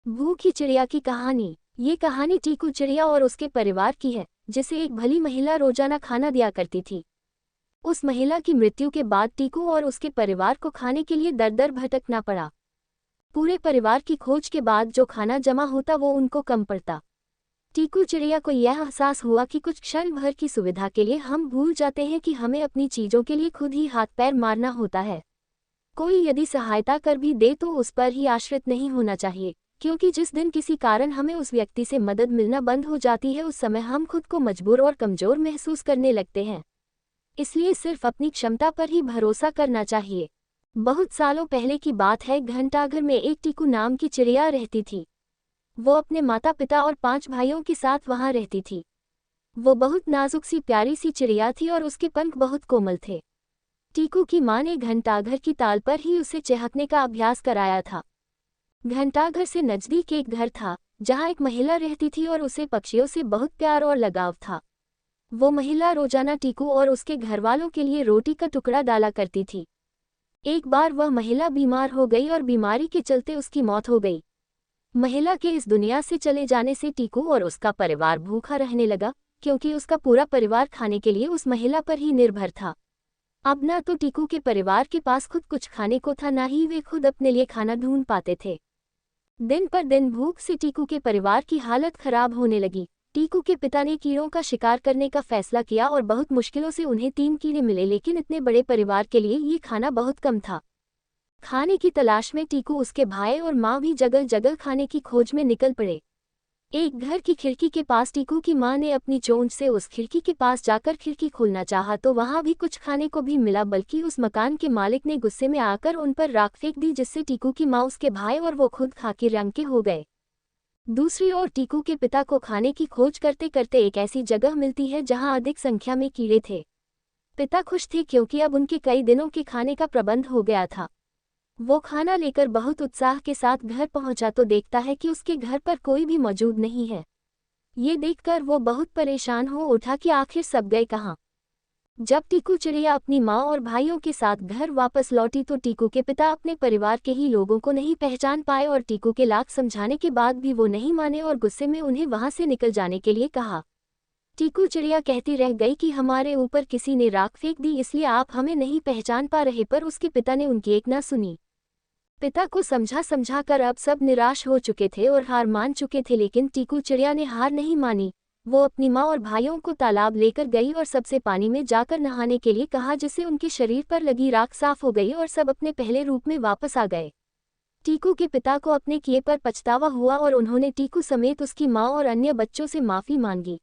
भूखी चिड़िया की कहानी। ये कहानी टीकू चिड़िया और उसके परिवार की है, जिसे एक भली महिला रोजाना खाना दिया करती थी। उस महिला की मृत्यु के बाद टीकू और उसके परिवार को खाने के लिए दर दर भटकना पड़ा। पूरे परिवार की खोज के बाद जो खाना जमा होता वो उनको कम पड़ता। टीकू चिड़िया को यह एहसास हुआ कि कुछ क्षण भर की सुविधा के लिए हम भूल जाते हैं कि हमें अपनी चीजों के लिए खुद ही हाथ पैर मारना होता है। कोई यदि सहायता कर भी दे तो उस पर ही आश्रित नहीं होना चाहिए, क्योंकि जिस दिन किसी कारण हमें उस व्यक्ति से मदद मिलना बंद हो जाती है उस समय हम खुद को मजबूर और कमजोर महसूस करने लगते हैं। इसलिए सिर्फ अपनी क्षमता पर ही भरोसा करना चाहिए। बहुत सालों पहले की बात है। घंटाघर में एक टीकू नाम की चिड़िया रहती थी। वो अपने माता पिता और 5 भाइयों के साथ वहां रहती थी। वो बहुत नाजुक सी प्यारी सी चिड़िया थी और उसके पंख बहुत कोमल थे। टीकू की मां ने घंटाघर की ताल पर ही उसे चहकने का अभ्यास कराया था। घंटाघर से नजदीक एक घर था, जहां एक महिला रहती थी और उसे पक्षियों से बहुत प्यार और लगाव था। वो महिला रोजाना टीकू और उसके घरवालों के लिए रोटी का टुकड़ा डाला करती थी। एक बार वह महिला बीमार हो गई और बीमारी के चलते उसकी मौत हो गई। महिला के इस दुनिया से चले जाने से टीकू और उसका परिवार भूखा रहने लगा, क्योंकि उसका पूरा परिवार खाने के लिए उस महिला पर ही निर्भर था। अब न तो टीकू के परिवार के पास खुद कुछ खाने को था, न ही वे खुद अपने लिए खाना ढूंढ पाते थे। दिन पर दिन भूख से टीकू के परिवार की हालत खराब होने लगी। टीकू के पिता ने कीड़ों का शिकार करने का फैसला किया और बहुत मुश्किलों से उन्हें 3 कीड़े मिले, लेकिन इतने बड़े परिवार के लिए ये खाना बहुत कम था। खाने की तलाश में टीकू, उसके भाई और माँ भी जगह जगह खाने की खोज में निकल पड़े। एक घर की खिड़की के पास टीकू की मां ने अपनी चोंच से उस खिड़की के पास जाकर खिड़की खोलना चाहा तो वहां भी कुछ खाने को भी मिला, बल्कि उस मकान के मालिक ने गुस्से में आकर उन पर राख फेंक दी, जिससे टीकू की मां, उसके भाई और वो खुद खाके रंग के हो गए। दूसरी ओर टीकू के पिता को खाने की खोज करते करते एक ऐसी जगह मिलती है जहां अधिक संख्या में कीड़े थे। पिता खुश थे क्योंकि अब उनके कई दिनों के खाने का प्रबंध हो गया था। वो खाना लेकर बहुत उत्साह के साथ घर पहुंचा तो देखता है कि उसके घर पर कोई भी मौजूद नहीं है। ये देखकर वो बहुत परेशान हो उठा कि आखिर सब गए कहाँ। जब टीकू चिड़िया अपनी माँ और भाइयों के साथ घर वापस लौटी तो टीकू के पिता अपने परिवार के ही लोगों को नहीं पहचान पाए और टीकू के लाख समझाने के बाद भी वो नहीं माने और गुस्से में उन्हें वहां से निकल जाने के लिए कहा। टीकू चिड़िया कहती रह गई कि हमारे ऊपर किसी ने राख फेंक दी, इसलिए आप हमें नहीं पहचान पा रहे, पर उसके पिता ने उनकी एक न सुनी। पिता को समझा कर अब सब निराश हो चुके थे और हार मान चुके थे, लेकिन टीकू चिड़िया ने हार नहीं मानी। वो अपनी माँ और भाइयों को तालाब लेकर गई और सबसे पानी में जाकर नहाने के लिए कहा, जिससे उनके शरीर पर लगी राख साफ हो गई और सब अपने पहले रूप में वापस आ गए। टीकू के पिता को अपने किए पर पछतावा हुआ और उन्होंने टीकू समेत उसकी माँ और अन्य बच्चों से माफ़ी मांगी।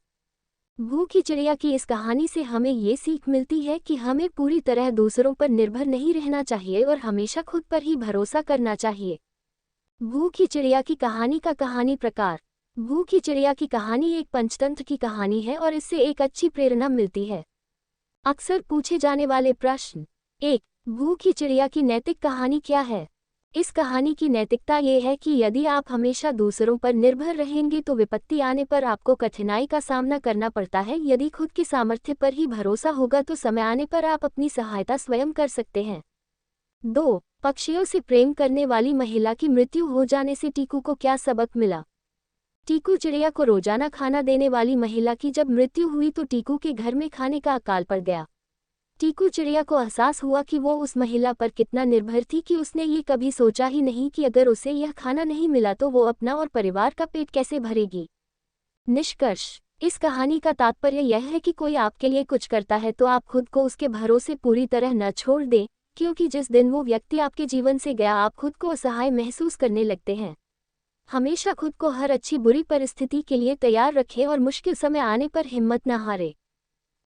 भूखी चिड़िया की इस कहानी से हमें ये सीख मिलती है कि हमें पूरी तरह दूसरों पर निर्भर नहीं रहना चाहिए और हमेशा खुद पर ही भरोसा करना चाहिए। भूखी चिड़िया की कहानी का कहानी प्रकार। भूखी चिड़िया की कहानी एक पंचतंत्र की कहानी है और इससे एक अच्छी प्रेरणा मिलती है। अक्सर पूछे जाने वाले प्रश्न। 1. भूखी चिड़िया की नैतिक कहानी क्या है? इस कहानी की नैतिकता ये है कि यदि आप हमेशा दूसरों पर निर्भर रहेंगे तो विपत्ति आने पर आपको कठिनाई का सामना करना पड़ता है। यदि खुद के सामर्थ्य पर ही भरोसा होगा तो समय आने पर आप अपनी सहायता स्वयं कर सकते हैं। 2. पक्षियों से प्रेम करने वाली महिला की मृत्यु हो जाने से टीकू को क्या सबक मिला? टीकू चिड़िया को रोजाना खाना देने वाली महिला की जब मृत्यु हुई तो टीकू के घर में खाने का अकाल पड़ गया। टीकू चिड़िया को एहसास हुआ कि वो उस महिला पर कितना निर्भर थी कि उसने ये कभी सोचा ही नहीं कि अगर उसे यह खाना नहीं मिला तो वो अपना और परिवार का पेट कैसे भरेगी। निष्कर्ष। इस कहानी का तात्पर्य यह है कि कोई आपके लिए कुछ करता है तो आप खुद को उसके भरोसे पूरी तरह न छोड़ दें, क्योंकि जिस दिन वो व्यक्ति आपके जीवन से गया आप खुद को असहाय महसूस करने लगते हैं। हमेशा खुद को हर अच्छी बुरी परिस्थिति के लिए तैयार रखें और मुश्किल समय आने पर हिम्मत न हारें।